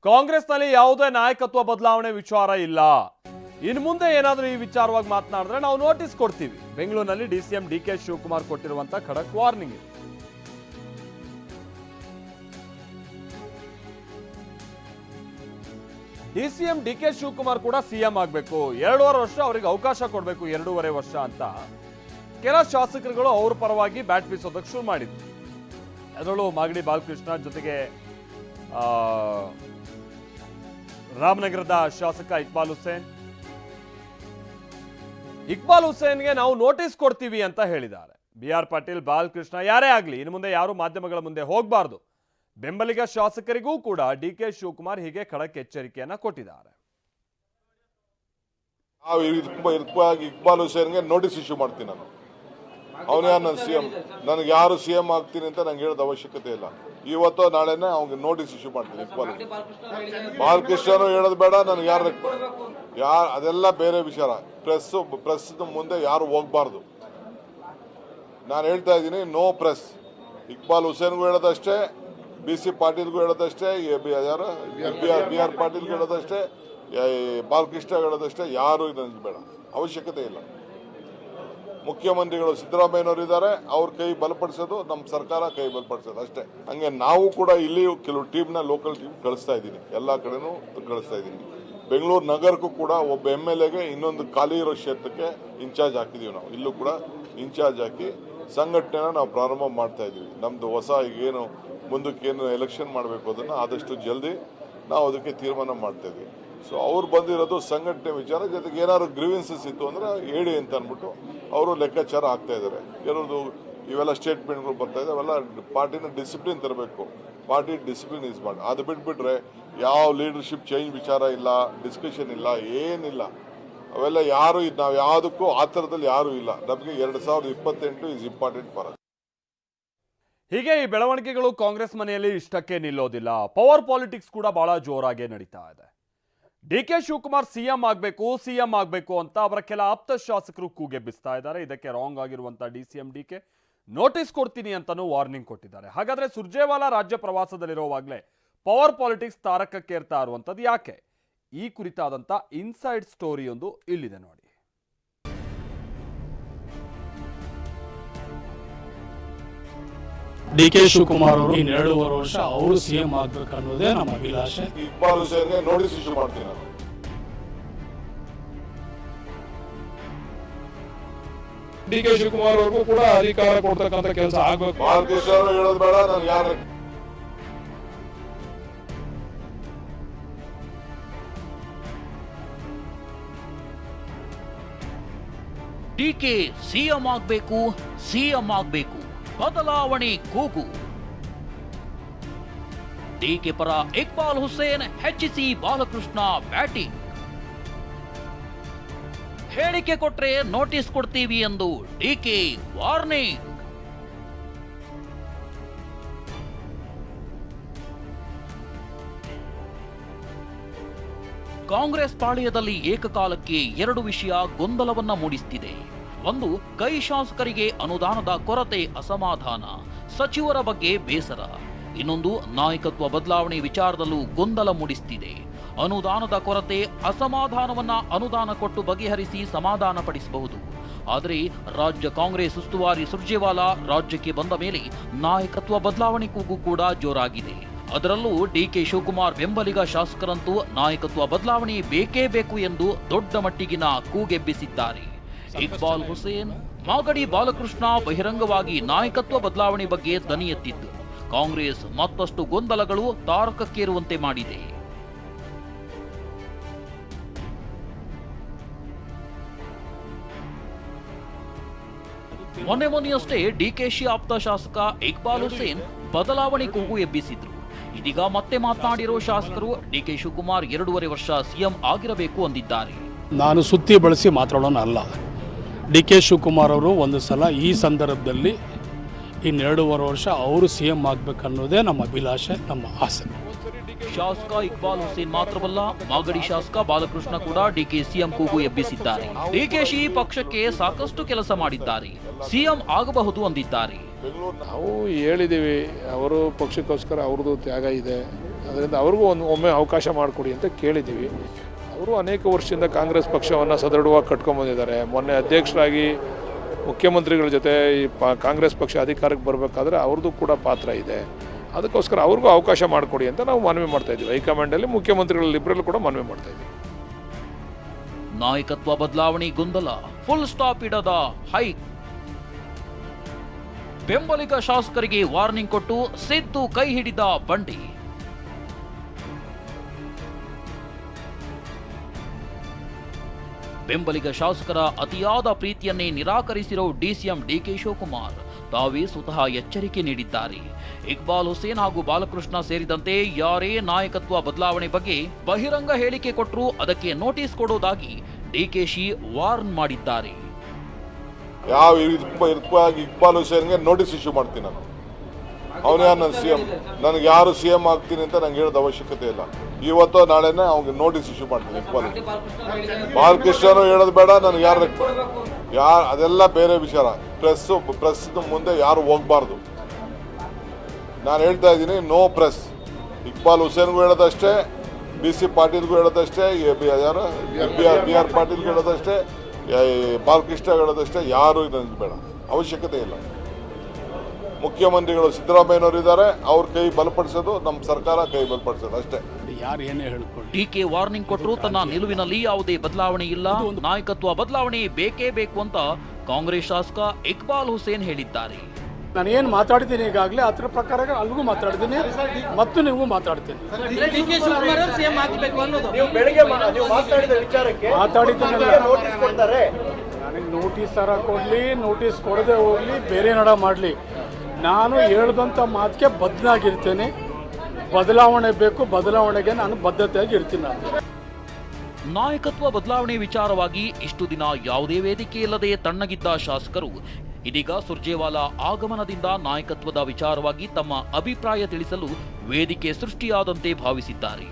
ಕಾಂಗ್ರೆಸ್ನಲ್ಲಿ ಯಾವುದೇ ನಾಯಕತ್ವ ಬದಲಾವಣೆ ವಿಚಾರ ಇಲ್ಲ. ಇನ್ನು ಮುಂದೆ ಏನಾದರೂ ಈ ವಿಚಾರವಾಗಿ ಮಾತನಾಡಿದ್ರೆ ನಾವು ನೋಟಿಸ್ ಕೊಡ್ತೀವಿ. ಬೆಂಗಳೂರಿನಲ್ಲಿ ಡಿಸಿಎಂ ಡಿಕೆ ಶಿವಕುಮಾರ್ ಕೊಟ್ಟಿರುವಂತ ಖಡಕ್ ವಾರ್ನಿಂಗ್. ಡಿಸಿಎಂ ಡಿಕೆ ಶಿವಕುಮಾರ್ ಕೂಡ ಸಿಎಂ ಆಗಬೇಕು, 2.5 ವರ್ಷ ಅವರಿಗೆ ಅವಕಾಶ ಕೊಡಬೇಕು, 2.5 ವರ್ಷ ಅಂತ ಕೆಲ ಶಾಸಕರುಗಳು ಅವ್ರ ಪರವಾಗಿ ಬ್ಯಾಟ್ ಬೀಸೋದಕ್ಕೆ ಶುರು ಮಾಡಿದ್ರು. ಅದರಲ್ಲೂ ಮಾಗಡಿ ಬಾಲಕೃಷ್ಣ ಜೊತೆಗೆ ರಾಮನಗರದ ಶಾಸಕ ಇಕ್ಬಾಲ್ ಹುಸೇನ್ಗೆ ನಾವು ನೋಟಿಸ್ ಕೊಡ್ತೀವಿ ಅಂತ ಹೇಳಿದ್ದಾರೆ. BR ಪಾಟೀಲ್, ಬಾಲಕೃಷ್ಣ ಯಾರೇ ಆಗಲಿ ಇನ್ನು ಮುಂದೆ ಯಾರು ಮಾಧ್ಯಮಗಳ ಮುಂದೆ ಹೋಗಬಾರ್ದು. ಬೆಂಬಲಿಗ ಶಾಸಕರಿಗೂ ಕೂಡ ಡಿಕೆ ಶಿವಕುಮಾರ್ ಹೀಗೆ ಖಡಕ್ ಎಚ್ಚರಿಕೆಯನ್ನ ಕೊಟ್ಟಿದ್ದಾರೆ. ಇಕ್ಬಾಲ್ ಹುಸೇನ್ಗೆ ನೋಟಿಸ್ ಇಶ್ಯೂ ಮಾಡ್ತೀನಿ ನಾನು. ಅವನು ಯಾರು ನನ್ನ ಸಿಎಂ, ನನಗೆ ಯಾರು ಸಿಎಂ ಆಗ್ತೀನಿ ಅಂತ ನಂಗೆ ಹೇಳೋದು ಅವಶ್ಯಕತೆ ಇಲ್ಲ. ಇವತ್ತು ನಾಳೆನೇ ಅವ್ನಿಗೆ ನೋಟಿಸ್ ಇಶ್ಯೂ ಮಾಡ್ತೀನಿ. ಬಾಲಕೃಷ್ಣನು ಹೇಳೋದು ಬೇಡ, ನನಗೆ ಯಾರು ಅದೆಲ್ಲ ಬೇರೆ ವಿಚಾರ. ಪ್ರೆಸ್ ಮುಂದೆ ಯಾರು ಹೋಗ್ಬಾರ್ದು. ನಾನು ಹೇಳ್ತಾ ಇದ್ದೀನಿ, ನೋ ಪ್ರೆಸ್. ಇಕ್ಬಾಲ್ ಹುಸೇನ್ಗೂ ಹೇಳೋದಷ್ಟೇ, BC ಪಾಟೀಲ್ಗೂ ಹೇಳೋದಷ್ಟೇ, ಯಾರು BR ಪಾಟೀಲ್ಗೂ ಹೇಳೋದಷ್ಟೇ, ಬಾಲಕೃಷ್ಣ ಹೇಳೋದಷ್ಟೇ. ಯಾರು ನನಗೆ ಬೇಡ, ಅವಶ್ಯಕತೆ ಇಲ್ಲ. ಮುಖ್ಯಮಂತ್ರಿಗಳು ಸಿದ್ದರಾಮಯ್ಯನವರು ಇದ್ದಾರೆ, ಅವ್ರ ಕೈ ಬಲಪಡಿಸೋದು, ನಮ್ಮ ಸರ್ಕಾರ ಕೈ ಬಲಪಡಿಸೋದು ಅಷ್ಟೇ. ಹಂಗೆ ನಾವು ಕೂಡ ಇಲ್ಲಿ ಕೆಲವು ಟೀಮ್ನ ಲೋಕಲ್ ಟೀಮ್ ಕಳಿಸ್ತಾ ಇದ್ದೀನಿ, ಎಲ್ಲ ಕಡೆನೂ ಕಳಿಸ್ತಾ ಇದ್ದೀನಿ. ಬೆಂಗಳೂರು ನಗರಕ್ಕೂ ಕೂಡ ಒಬ್ಬ MLAಗೆ ಇನ್ನೊಂದು ಖಾಲಿ ಇರೋ ಕ್ಷೇತ್ರಕ್ಕೆ ಇನ್ಚಾರ್ಜ್ ಹಾಕಿದ್ದೀವಿ. ನಾವು ಇಲ್ಲೂ ಕೂಡ ಇನ್ಚಾರ್ಜ್ ಹಾಕಿ ಸಂಘಟನೆನ ನಾವು ಪ್ರಾರಂಭ ಮಾಡ್ತಾ ಇದ್ದೀವಿ. ನಮ್ಮದು ಹೊಸ ಈಗೇನು ಮುಂದಕ್ಕೇನು ಎಲೆಕ್ಷನ್ ಮಾಡಬೇಕು ಅದನ್ನು ಆದಷ್ಟು ಜಲ್ದಿ ನಾವು ಅದಕ್ಕೆ ತೀರ್ಮಾನ ಮಾಡ್ತಾ ಇದ್ವಿ. ಸೊ ಅವ್ರು ಬಂದಿರೋದು ಸಂಘಟನೆ ವಿಚಾರ, ಜೊತೆಗೆ ಏನಾದ್ರು ಗ್ರೀವೆನ್ಸಸ್ ಇತ್ತು ಅಂದರೆ ಹೇಳಿ ಅಂತ ಅಂದ್ಬಿಟ್ಟು ಅವರು ಲೆಕ್ಕಾಚಾರ ಆಗ್ತಾ ಇದ್ದಾರೆ. ಏನದು ಇವೆಲ್ಲ ಸ್ಟೇಟ್ಮೆಂಟ್ಗಳು ಬರ್ತಾ ಇದೆ, ಅವೆಲ್ಲ ಪಾರ್ಟಿನ ಡಿಸಿಪ್ಲಿನ್ ತರಬೇಕು. ಪಾರ್ಟಿ ಡಿಸಿಪ್ಲಿನ್ ಇಸ್ ಮಾಡಿ. ಅದು ಬಿಟ್ಬಿಟ್ರೆ ಯಾವ ಲೀಡರ್ಶಿಪ್ ಚೇಂಜ್ ವಿಚಾರ ಇಲ್ಲ, ಡಿಸ್ಕಷನ್ ಇಲ್ಲ, ಏನಿಲ್ಲ. ಅವೆಲ್ಲ ಯಾರು ನಾವು ಯಾವುದಕ್ಕೂ ಆ ಥರದಲ್ಲಿ ಯಾರೂ ಇಲ್ಲ. ನಮಗೆ 2028 ಇಸ್ ಇಂಪಾರ್ಟೆಂಟ್ ಫಾರ್ ಅಸ್. ಹೀಗೆ ಈ ಬೆಳವಣಿಗೆಗಳು ಕಾಂಗ್ರೆಸ್ ಮನೆಯಲ್ಲಿ ಇಷ್ಟಕ್ಕೆ ನಿಲ್ಲೋದಿಲ್ಲ. ಪವರ್ ಪಾಲಿಟಿಕ್ಸ್ ಕೂಡ ಬಹಳ ಜೋರಾಗಿ ನಡೀತಾ ಇದೆ. ಡಿಕೆ ಶಿವಕುಮಾರ್ ಸಿಎಂ ಆಗಬೇಕು ಅಂತ ಅವರ ಕೆಲ ಆಪ್ತ ಶಾಸಕರು ಕೂಗೆಬ್ಬಿಸ್ತಾ ಇದ್ದಾರೆ. ಇದಕ್ಕೆ ರಾಂಗ್ ಆಗಿರುವಂತ ಡಿಸಿಎಂ ಡಿಕೆ ನೋಟಿಸ್ ಕೊಡ್ತೀನಿ ಅಂತಾನೂ ವಾರ್ನಿಂಗ್ ಕೊಟ್ಟಿದ್ದಾರೆ. ಹಾಗಾದ್ರೆ ಸುರ್ಜೇವಾಲಾ ರಾಜ್ಯ ಪ್ರವಾಸದಲ್ಲಿರುವಾಗಲೇ ಪವರ್ ಪಾಲಿಟಿಕ್ಸ್ ತಾರಕಕ್ಕೇರ್ತಾ ಇರುವಂತದ್ದು ಯಾಕೆ? ಈ ಕುರಿತಾದಂತ ಇನ್ಸೈಡ್ ಸ್ಟೋರಿಯೊಂದು ಇಲ್ಲಿದೆ ನೋಡಿ. ಡಿಕೆ ಶಿವಕುಮಾರ್ ಅವರು 2.5 ವರ್ಷ ಅವರು ಸಿಎಂ ಆಗ್ಬೇಕು ಅನ್ನೋದೇ ನಮ್ಮ ಅಭಿಲಾಷೆ. ಇಕ್ಬಾಲ್ ಹುಸೇನ್ಗೆ ನೋಟಿಸ್ ಇಶ್ಯೂ ಮಾಡ್ತೀನಿ ನಾನು. ಡಿಕೆ ಶಿವಕುಮಾರ್ ಅವ್ರಿಗೂ ಕೂಡ ಅಧಿಕಾರ ಕೊಡ್ತಕ್ಕಂಥ ಕೆಲಸ ಆಗ್ಬೇಕು. ಬಾಲಕೃಷ್ಣ ಹೇಳೋದು ಬೇಡ, ನಾನು ಯಾರು ಡಿಕೆ ಸಿಎಂ ಆಗ್ಬೇಕು, ಬದಲಾವಣೆ ಕೂಗು. ಡಿಕೆ ಪರ ಇಕ್ಬಾಲ್ ಹುಸೇನ್, HC ಬಾಲಕೃಷ್ಣ ಬ್ಯಾಟಿಂಗ್. ಹೇಳಿಕೆ ಕೊಟ್ರೆ ನೋಟಿಸ್ ಕೊಡ್ತೀವಿ ಎಂದು ಡಿಕೆ ವಾರ್ನಿಂಗ್. ಕಾಂಗ್ರೆಸ್ ಪಾಳ್ಯದಲ್ಲಿ ಏಕಕಾಲಕ್ಕೆ 2 ವಿಷಯ ಗೊಂದಲವನ್ನ ಮೂಡಿಸುತ್ತಿದೆ. ಒಂದು, ಕೈ ಶಾಸಕರಿಗೆ ಅನುದಾನದ ಕೊರತೆ, ಅಸಮಾಧಾನ, ಸಚಿವರ ಬಗ್ಗೆ ಬೇಸರ. ಇನ್ನೊಂದು, ನಾಯಕತ್ವ ಬದಲಾವಣೆ ವಿಚಾರದಲ್ಲೂ ಗೊಂದಲ ಮೂಡಿಸುತ್ತಿದೆ. ಅನುದಾನದ ಕೊರತೆ, ಅಸಮಾಧಾನವನ್ನ ಅನುದಾನ ಕೊಟ್ಟು ಬಗೆಹರಿಸಿ ಸಮಾಧಾನ ಪಡಿಸಬಹುದು. ಆದರೆ ರಾಜ್ಯ ಕಾಂಗ್ರೆಸ್ ಉಸ್ತುವಾರಿ ಸುರ್ಜೇವಾಲಾ ರಾಜ್ಯಕ್ಕೆ ಬಂದ ಮೇಲೆ ನಾಯಕತ್ವ ಬದಲಾವಣೆ ಕೂಗು ಕೂಡ ಜೋರಾಗಿದೆ. ಅದರಲ್ಲೂ ಡಿಕೆ ಶಿವಕುಮಾರ್ ಬೆಂಬಲಿಗ ಶಾಸಕರಂತೂ ನಾಯಕತ್ವ ಬದಲಾವಣೆ ಬೇಕೇ ಬೇಕು ಎಂದು ದೊಡ್ಡ ಮಟ್ಟಿಗಿನ ಕೂಗೆಬ್ಬಿಸಿದ್ದಾರೆ. ಇಕ್ಬಾಲ್ ಹುಸೇನ್, ಮಾಗಡಿ ಬಾಲಕೃಷ್ಣ ಬಹಿರಂಗವಾಗಿ ನಾಯಕತ್ವ ಬದಲಾವಣೆ ಬಗ್ಗೆ ದನಿ ಎತ್ತಿದ್ದು ಕಾಂಗ್ರೆಸ್ ಮತ್ತಷ್ಟು ಗೊಂದಲಗಳು ತಾರಕಕ್ಕೇರುವಂತೆ ಮಾಡಿದೆ. ಮೊನ್ನೆಯಷ್ಟೇ ಡಿಕೆಶಿ ಆಪ್ತ ಶಾಸಕ ಇಕ್ಬಾಲ್ ಹುಸೇನ್ ಬದಲಾವಣೆ ಕೂಗು ಎಬ್ಬಿಸಿದ್ರು. ಇದೀಗ ಮತ್ತೆ ಮಾತನಾಡಿರೋ ಶಾಸಕರು ಡಿಕೆ ಶಿವಕುಮಾರ್ 2.5 ವರ್ಷ ಸಿಎಂ ಆಗಿರಬೇಕು ಅಂದಿದ್ದಾರೆ. ನಾನು ಸುತ್ತಿ ಬಳಸಿ ಮಾತಾಡೋಣ ಅಲ್ಲ. ಡಿಕೆ ಶಿವಕುಮಾರ್ ಅವರು ಒಂದು ಸಲ ಈ ಸಂದರ್ಭದಲ್ಲಿ 2.5 ವರ್ಷ ಅವರು ಸಿಎಂ ಆಗಬೇಕನ್ನೋದೇ ನಮ್ಮ ಅಭಿಲಾಷೆ, ನಮ್ಮ ಆಸೆ. ಶಾಸಕ ಇಕ್ಬಾಲ್ ಹುಸೇನ್ ಮಾತ್ರವಲ್ಲ, ಮಾಗಡಿ ಶಾಸಕ ಬಾಲಕೃಷ್ಣ ಕೂಡ ಡಿಕೆ ಸಿಎಂ ಕೂಗು ಎಬ್ಬಿಸಿದ್ದಾರೆ. ಡಿಕೆಶಿ ಪಕ್ಷಕ್ಕೆ ಸಾಕಷ್ಟು ಕೆಲಸ ಮಾಡಿದ್ದಾರೆ, ಸಿಎಂ ಆಗಬಹುದು ಅಂದಿದ್ದಾರೆ. ನಾವು ಹೇಳಿದ್ದೀವಿ, ಅವರು ಪಕ್ಷಕ್ಕೋಸ್ಕರ ಅವ್ರದ್ದು ತ್ಯಾಗ ಇದೆ, ಅದರಿಂದ ಅವ್ರಿಗೂ ಒಮ್ಮೆ ಅವಕಾಶ ಮಾಡಿಕೊಡಿ ಅಂತ ಕೇಳಿದ್ದೀವಿ. ಅವರು ಅನೇಕ ವರ್ಷದಿಂದ ಕಾಂಗ್ರೆಸ್ ಪಕ್ಷವನ್ನು ಸದೃಢವಾಗಿ ಕಟ್ಕೊಂಡ್ಬಂದಿದ್ದಾರೆ. ಮೊನ್ನೆ ಅಧ್ಯಕ್ಷರಾಗಿ ಮುಖ್ಯಮಂತ್ರಿಗಳ ಜೊತೆ ಈ ಕಾಂಗ್ರೆಸ್ ಪಕ್ಷ ಅಧಿಕಾರಕ್ಕೆ ಬರಬೇಕಾದ್ರೆ ಅವ್ರದ್ದು ಕೂಡ ಪಾತ್ರ ಇದೆ. ಅದಕ್ಕೋಸ್ಕರ ಅವ್ರಿಗೂ ಅವಕಾಶ ಮಾಡಿಕೊಡಿ ಅಂತ ನಾವು ಮನವಿ ಮಾಡ್ತಾಯಿದ್ದೀವಿ. ಹೈಕಮಾಂಡಲ್ಲಿ ಮುಖ್ಯಮಂತ್ರಿಗಳಿಬ್ಬರಲ್ಲೂ ಕೂಡ ಮನವಿ ಮಾಡ್ತಾಯಿದ್ದೀವಿ. ನಾಯಕತ್ವ ಬದಲಾವಣೆ ಗೊಂದಲ ಫುಲ್ ಸ್ಟಾಪ್ ಇಡದ ಹೈಕ್. ಬೆಂಬಲಿಗ ಶಾಸಕರಿಗೆ ವಾರ್ನಿಂಗ್ ಕೊಟ್ಟು ಸಿದ್ದು ಕೈ ಹಿಡಿದ ಬಂಡಿ. ಬೆಂಬಲಿಗ ಶಾಸಕರ ಅತಿಯಾದ ಪ್ರೀತಿಯನ್ನೇ ನಿರಾಕರಿಸಿರೋ ಡಿಸಿಎಂ ಡಿಕೆ ಶಿವಕುಮಾರ್ ತಾವೇ ಸ್ವತಃ ಎಚ್ಚರಿಕೆ ನೀಡಿದ್ದಾರೆ. ಇಕ್ಬಾಲ್ ಹುಸೇನ್ ಹಾಗೂ ಬಾಲಕೃಷ್ಣ ಸೇರಿದಂತೆ ಯಾರೇ ನಾಯಕತ್ವ ಬದಲಾವಣೆ ಬಗ್ಗೆ ಬಹಿರಂಗ ಹೇಳಿಕೆ ಕೊಟ್ಟರೂ ಅದಕ್ಕೆ ನೋಟಿಸ್ ಕೊಡೋದಾಗಿ ಡಿಕೆಶಿ ವಾರ್ನ್ ಮಾಡಿದ್ದಾರೆ. ಯಾವ ಇಕ್ಬಾಲ್ ಹುಸೇನ್ಗೆ ನೋಟಿಸ್ ಇಶ್ಯೂ ಮಾಡ್ತೀನಿ ನಾನು. ಅವನೇ ನನ್ನ ಸಿ ಎಂ, ನನಗೆ ಯಾರು ಸಿ ಎಂ ಆಗ್ತೀನಿ ಅಂತ ನಂಗೆ ಹೇಳೋದು ಅವಶ್ಯಕತೆ ಇಲ್ಲ. ಇವತ್ತು ನಾಳೆನೇ ಅವ್ನಿಗೆ ನೋಟಿಸ್ ಇಶ್ಯೂ ಮಾಡ್ತೀನಿ. ಇಕ್ಬಾಲ್ ಬಾಲಕೃಷ್ಣನು ಹೇಳೋದು ಬೇಡ, ನನಗೆ ಯಾರು ಅದೆಲ್ಲ ಬೇರೆ ವಿಚಾರ. ಪ್ರೆಸ್ ಮುಂದೆ ಯಾರು ಹೋಗ್ಬಾರ್ದು. ನಾನು ಹೇಳ್ತಾ ಇದ್ದೀನಿ, ನೋ ಪ್ರೆಸ್. ಇಕ್ಬಾಲ್ ಹುಸೇನ್ಗೂ ಹೇಳೋದಷ್ಟೇ, BC ಪಾಟೀಲ್ಗೂ ಹೇಳೋದಷ್ಟೇ, ಯಾರು BR ಪಾಟೀಲ್ಗೂ ಹೇಳೋದಷ್ಟೇ, ಬಾಲಕೃಷ್ಣ ಹೇಳೋದಷ್ಟೇ. ಯಾರು ನನಗೆ ಬೇಡ, ಅವಶ್ಯಕತೆ ಇಲ್ಲ. ಮುಖ್ಯಮಂತ್ರಿಗಳು ಸಿದ್ದರಾಮಯ್ಯನವರು ಇದ್ದಾರೆ, ಅವ್ರ ಕೈ ಬಲಪಡಿಸೋದು, ನಮ್ಮ ಸರ್ಕಾರ ಕೈ ಬಲಪಡಿಸೋದು ಅಷ್ಟೇ. ಯಾರು ಏನೇ ಹೇಳ್ಕೊಳ್ಳಿ. ಡಿಕೆ ವಾರ್ನಿಂಗ್ ಕೊಟ್ಟರು ತನ್ನ ನಿಲುವಿನಲ್ಲಿ ಯಾವುದೇ ಬದಲಾವಣೆ ಇಲ್ಲ, ನಾಯಕತ್ವ ಬದಲಾವಣೆ ಬೇಕೇ ಬೇಕು ಅಂತ ಕಾಂಗ್ರೆಸ್ ಶಾಸಕ ಇಕ್ಬಾಲ್ ಹುಸೇನ್ ಹೇಳಿದ್ದಾರೆ. ನಾನು ಏನು ಮಾತಾಡ್ತೀನಿ ಈಗಾಗಲೇ ಅದರ ಪ್ರಕಾರ ಅಲ್ಲಿಗೂ ಮಾತಾಡ್ತೀನಿ ಮತ್ತು ನೀವು ಮಾತಾಡ್ತೀನಿ. ನನಗೆ ನೋಟಿಸ್ ತರ ಕೊಡಲಿ, ನೋಟಿಸ್ ಕೊಡದೆ ಹೋಗಲಿ, ಬೇರೆ ನಡ ಮಾಡಲಿ, ನಾನು ಹೇಳಿದಂಥ ಮಾತಿಗೆ ಬದ್ಧನಾಗಿರ್ತೇನೆ. ಬದಲಾವಣೆ ಬೇಕು, ಬದಲಾವಣೆಗೆ ನಾನು ಬದ್ಧತೆಯಾಗಿ ಇರ್ತೀನಿ. ನಾಯಕತ್ವ ಬದಲಾವಣೆ ವಿಚಾರವಾಗಿ ಇಷ್ಟು ದಿನ ಯಾವುದೇ ವೇದಿಕೆ ಇಲ್ಲದೆ ತಣ್ಣಗಿದ್ದ ಶಾಸಕರು ಇದೀಗ ಸುರ್ಜೇವಾಲಾ ಆಗಮನದಿಂದ ನಾಯಕತ್ವದ ವಿಚಾರವಾಗಿ ತಮ್ಮ ಅಭಿಪ್ರಾಯ ತಿಳಿಸಲು ವೇದಿಕೆ ಸೃಷ್ಟಿಯಾದಂತೆ ಭಾವಿಸಿದ್ದಾರೆ.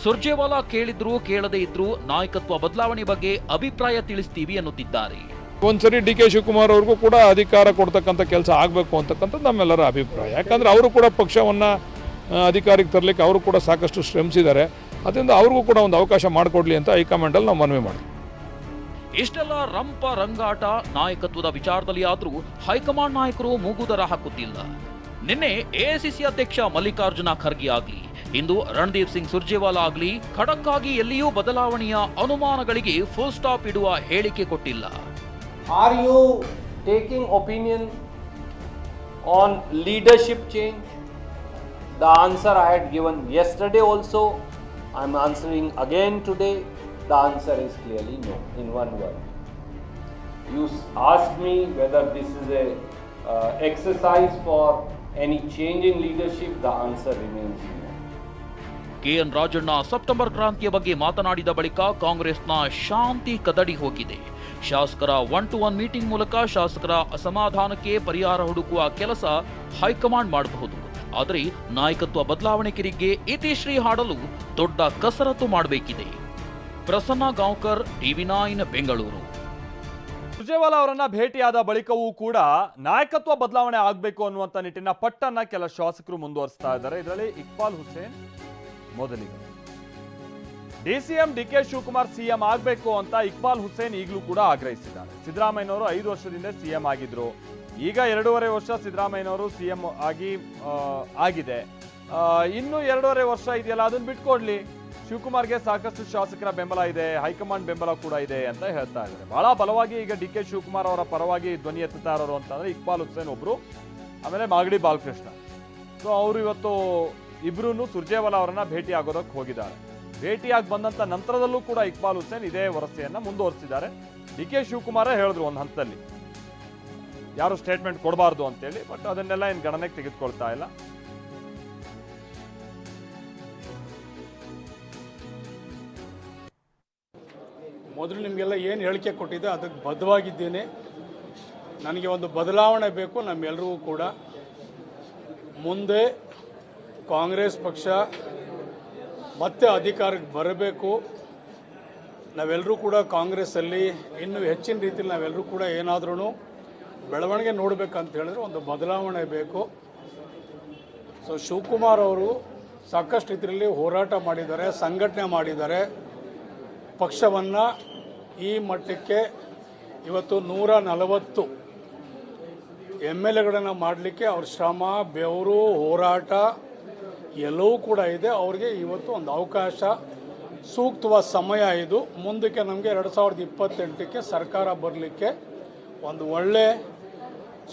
ಸುರ್ಜೇವಾಲಾ ಕೇಳಿದ್ರು ಕೇಳದೇ ಇದ್ರೂ ನಾಯಕತ್ವ ಬದಲಾವಣೆ ಬಗ್ಗೆ ಅಭಿಪ್ರಾಯ ತಿಳಿಸ್ತೀವಿ ಅನ್ನುತ್ತಿದ್ದಾರೆ. ಒಂದ್ಸರಿ DK ಶಿವಕುಮಾರ್ ಅವ್ರಿಗೂ ಕೂಡ ಅಧಿಕಾರ ಕೊಡ್ತಕ್ಕಂಥ ಕೆಲಸ ಆಗಬೇಕು ಅಂತಕ್ಕಂಥದ್ದು ನಮ್ಮೆಲ್ಲರ ಅಭಿಪ್ರಾಯ. ಯಾಕಂದರೆ ಅವರು ಕೂಡ ಪಕ್ಷವನ್ನು ಅಧಿಕಾರಕ್ಕೆ ತರಲಿಕ್ಕೆ ಅವರು ಕೂಡ ಸಾಕಷ್ಟು ಶ್ರಮಿಸಿದ್ದಾರೆ. ಅದರಿಂದ ಅವ್ರಿಗೂ ಕೂಡ ಒಂದು ಅವಕಾಶ ಮಾಡಿಕೊಡ್ಲಿ ಅಂತ ಹೈಕಮಾಂಡಲ್ಲಿ ನಾವು ಮನವಿ ಮಾಡಿದ್ವಿ. ಇಷ್ಟೆಲ್ಲ ರಂಪ ರಂಗಾಟ ನಾಯಕತ್ವದ ವಿಚಾರದಲ್ಲಿ ಆದರೂ ಹೈಕಮಾಂಡ್ ನಾಯಕರು ಮೂಗುದರ ಹಾಕುತ್ತಿಲ್ಲ. ನಿನ್ನೆ ಎಐಸಿಸಿ ಅಧ್ಯಕ್ಷ ಮಲ್ಲಿಕಾರ್ಜುನ ಖರ್ಗೆ ಆಗಲಿ, ಇಂದು ರಣದೀಪ್ ಸಿಂಗ್ ಸುರ್ಜೇವಾಲಾ ಆಗಲಿ ಖಡಕ್ ಆಗಿ ಎಲ್ಲಿಯೂ ಬದಲಾವಣೆಯ ಅನುಮಾನಗಳಿಗೆ ಫುಲ್ ಸ್ಟಾಪ್ ಇಡುವ ಹೇಳಿಕೆ ಕೊಟ್ಟಿಲ್ಲ. Are you taking opinion on leadership change? The answer I had given yesterday also, I am answering again today. The answer is clearly no, in one word. You asked me whether this is a exercise for any change in leadership. The answer remains no. KN Rajanna September ಕ್ರಾಂತಿಯ ಬಗ್ಗೆ ಮಾತನಾಡಿದ ಬಳಿಕ ಕಾಂಗ್ರೆಸ್ನ ಶಾಂತಿ ಕದಡಿ ಹೋಗಿದೆ. ಶಾಸಕರ 1-to-1 meeting ಮೂಲಕ ಶಾಸಕರ ಅಸಮಾಧಾನಕ್ಕೆ ಪರಿಹಾರ ಹುಡುಕುವ ಕೆಲಸ ಹೈಕಮಾಂಡ್ ಮಾಡಬಹುದು. ಆದರೆ ನಾಯಕತ್ವ ಬದಲಾವಣೆ ಕಿರಿಗೆ ಇತಿಶ್ರೀ ಹಾಡಲು ದೊಡ್ಡ ಕಸರತ್ತು ಮಾಡಬೇಕಿದೆ. ಪ್ರಸನ್ನ ಗಾಂವ್ಕರ್, TV9 ಬೆಂಗಳೂರು. ಸುರ್ಜೇವಾಲಾ ಅವರನ್ನ ಭೇಟಿಯಾದ ಬಳಿಕವೂ ಕೂಡ ನಾಯಕತ್ವ ಬದಲಾವಣೆ ಆಗಬೇಕು ಅನ್ನುವಂಥ ನಿಟ್ಟಿನ ಪಟ್ಟನ್ನ ಕೆಲ ಶಾಸಕರು ಮುಂದುವರಿಸ್ತಾ ಇದ್ದಾರೆ. ಇದರಲ್ಲಿ ಇಕ್ಬಾಲ್ ಹುಸೇನ್ ಮೊದಲಿಗೆ. DCM DK ಶಿವಕುಮಾರ್ CM ಆಗಬೇಕು ಅಂತ ಇಕ್ಬಾಲ್ ಹುಸೇನ್ ಈಗಲೂ ಕೂಡ ಆಗ್ರಹಿಸಿದ್ದಾರೆ. ಸಿದ್ದರಾಮಯ್ಯನವರು 5 ವರ್ಷದಿಂದ CM ಆಗಿದ್ರು. ಈಗ 2.5 ವರ್ಷ ಸಿದ್ದರಾಮಯ್ಯನವರು CM ಆಗಿದೆ. ಇನ್ನು 2.5 ವರ್ಷ ಇದೆಯಲ್ಲ, ಅದನ್ನ ಬಿಟ್ಕೊಡ್ಲಿ. ಶಿವಕುಮಾರ್ಗೆ ಸಾಕಷ್ಟು ಶಾಸಕರ ಬೆಂಬಲ ಇದೆ, ಹೈಕಮಾಂಡ್ ಬೆಂಬಲ ಕೂಡ ಇದೆ ಅಂತ ಹೇಳ್ತಾ ಇದ್ದಾರೆ. ಬಹಳ ಬಲವಾಗಿ ಈಗ DK ಶಿವಕುಮಾರ್ ಅವರ ಪರವಾಗಿ ಧ್ವನಿ ಎತ್ತುತ್ತಾ ಇರೋರು ಅಂತಂದ್ರೆ ಇಕ್ಬಾಲ್ ಹುಸೇನ್ ಒಬ್ರು, ಆಮೇಲೆ ಮಾಗಡಿ ಬಾಲಕೃಷ್ಣ. ಸೊ ಅವರು ಇವತ್ತು ಇಬ್ರು ಸುರ್ಜೇವಾಲಾ ಅವರನ್ನ ಭೇಟಿ ಆಗೋದಕ್ಕೆ ಹೋಗಿದ್ದಾರೆ. ಭೇಟಿಯಾಗಿ ಬಂದಂತ ನಂತರದಲ್ಲೂ ಕೂಡ ಇಕ್ಬಾಲ್ ಹುಸೇನ್ ಇದೇ ವರಸೆಯನ್ನ ಮುಂದುವರಿಸಿದ್ದಾರೆ. DK ಶಿವಕುಮಾರೇ ಹೇಳಿದ್ರು ಒಂದು ಹಂತದಲ್ಲಿ ಯಾರು ಸ್ಟೇಟ್ಮೆಂಟ್ ಕೊಡಬಾರ್ದು ಅಂತೇಳಿ, ಬಟ್ ಅದನ್ನೆಲ್ಲ ಏನು ಗಣನೆಗೆ ತೆಗೆದುಕೊಳ್ತಾ ಇಲ್ಲ. ಮೊದಲು ನಿಮಗೆಲ್ಲ ಏನು ಹೇಳಿಕೆ ಕೊಟ್ಟಿದ್ದೆ ಅದಕ್ಕೆ ಬದ್ಧವಾಗಿದ್ದೇನೆ. ನನಗೆ ಒಂದು ಬದಲಾವಣೆ ಬೇಕು ನಮ್ಮೆಲ್ಲರಿಗೂ ಕೂಡ. ಮುಂದೆ ಕಾಂಗ್ರೆಸ್ ಪಕ್ಷ ಮತ್ತೆ ಅಧಿಕಾರಕ್ಕೆ ಬರಬೇಕು. ನಾವೆಲ್ಲರೂ ಕೂಡ ಕಾಂಗ್ರೆಸ್ಸಲ್ಲಿ ಇನ್ನೂ ಹೆಚ್ಚಿನ ರೀತಿಯಲ್ಲಿ ನಾವೆಲ್ಲರೂ ಕೂಡ ಏನಾದ್ರೂ ಬೆಳವಣಿಗೆ ನೋಡಬೇಕಂತ ಹೇಳಿದ್ರೆ ಒಂದು ಬದಲಾವಣೆ ಬೇಕು. ಸೊ ಶಿವಕುಮಾರ್ ಅವರು ಸಾಕಷ್ಟು ಇದರಲ್ಲಿ ಹೋರಾಟ ಮಾಡಿದ್ದಾರೆ, ಸಂಘಟನೆ ಮಾಡಿದ್ದಾರೆ. ಪಕ್ಷವನ್ನು ಈ ಮಟ್ಟಕ್ಕೆ ಇವತ್ತು 140 MLAಗಳನ್ನು ಮಾಡಲಿಕ್ಕೆ ಅವ್ರ ಶ್ರಮ, ಬೆವರು, ಹೋರಾಟ ಎಲ್ಲವೂ ಕೂಡ ಇದೆ. ಅವ್ರಿಗೆ ಇವತ್ತು ಒಂದು ಅವಕಾಶ, ಸೂಕ್ತವಾದ ಸಮಯ ಇದು. ಮುಂದಕ್ಕೆ ನಮಗೆ 2028ಕ್ಕೆ ಸರ್ಕಾರ ಬರಲಿಕ್ಕೆ ಒಂದು ಒಳ್ಳೆ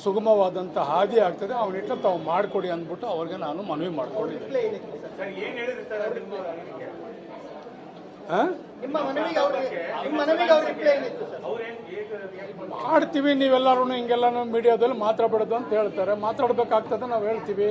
ಸುಗಮವಾದಂಥ ಹಾದಿ ಆಗ್ತದೆ. ಅವನಿಟ್ಟು ತಾವು ಮಾಡಿಕೊಡಿ ಅಂದ್ಬಿಟ್ಟು ಅವ್ರಿಗೆ ನಾನು ಮನವಿ ಮಾಡಿಕೊಂಡಿದ್ದೆ. ಮಾಡ್ತೀವಿ, ನೀವೆಲ್ಲರೂ ಹಿಂಗೆಲ್ಲ ಮೀಡಿಯಾದಲ್ಲಿ ಮಾತಾಡಬಾರ್ದು ಅಂತ ಹೇಳ್ತಾರೆ. ಮಾತಾಡಬೇಕಾಗ್ತದೆ, ನಾವು ಹೇಳ್ತೀವಿ.